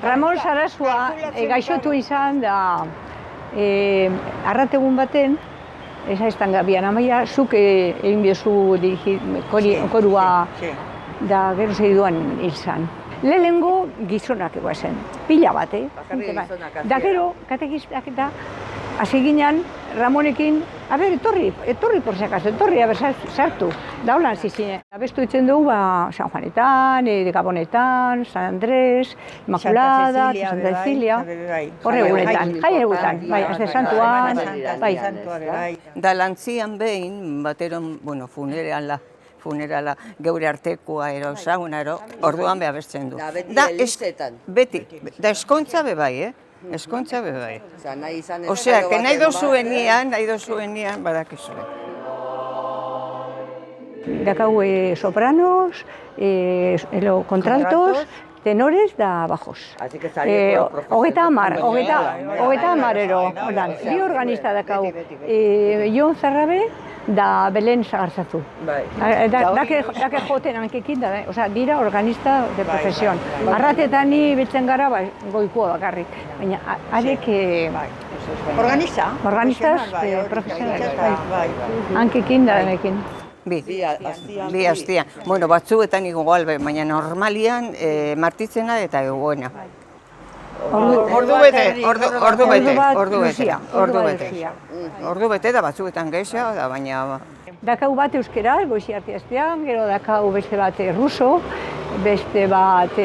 Ramon Sarasua gaixotu izan da arrategun baten, esaiztan gabian amaia, zuk egin biozu korua da gero segiduan hil zan. Lehenengo gizonak egoa zen, pila bat, Da gero, katekistak eta hasi ginen Ramonekin, etorri por si acaso, etorri, sartu. Da holan zizine. Abestu ditzen dugu, San Juanetan, Gabonetan, San Andrés, Inmaculada, Santa Cecilia, horre egunetan, jai egunetan, bai, azte santuan, bai. Da lantzian behin, bateron, funerala geure artekoa erosaguna orduan beha besten du. Da beti elizetan. Beti, da eskontza bebai, eskontza bebai. Osea, que nahi dozuenian badakizue. Dakau sopranos, contraltos, tenores da bajos. Hogeta amarero, bi organista dakau. Jon Zarrabe da Belen Sagartzazu. Dake joten hankekin da, dira organista de profesión. Arratetan ni betzen gara goikoa bakarrik, baina arek organistas profesionales, hankekin da denekin. Bi hastian. Bueno, batzuetan igual, baina normalian martitzena eta egoena. Ordu bete da batzuetan gehiago, baina... Dakau bat euskera, goizi artiaztean, gero dakau beste bat ruso, beste bat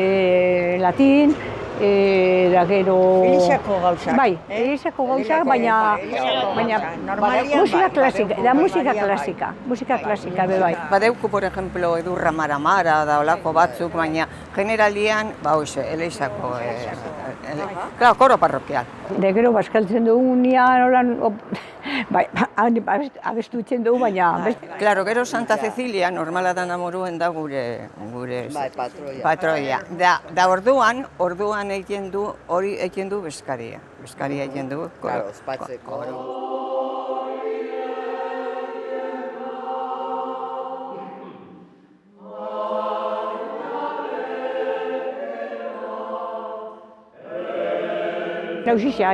latin, da gero... Elizako gauzak. Bai, elizako gauzak, baina musika klasika, bebai. Badeuku, por ejemplo, Edurra Maramara da olako batzuk, baina generalian, elizako... Claro, koro parrokial. De gero, baskaltzen dugu nian, abestu itzen dugu, baina... Claro, gero Santa Cecilia, normala da namoruen da gure patroia. Da orduan egiten du beskaria. Beskaria egiten du. Claro, ospatzeko. Nausixia,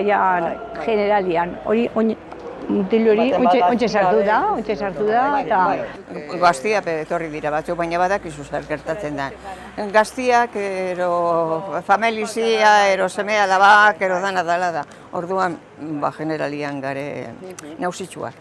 generalian, hori mutil hori ontsa sartu da, eta... Gaztiak etorri dira batzuk, baina badakizu zer gertatzen da. Gaztiak, familizia, semea alabak, dana dala da. Orduan, generalian gare nausitsuak.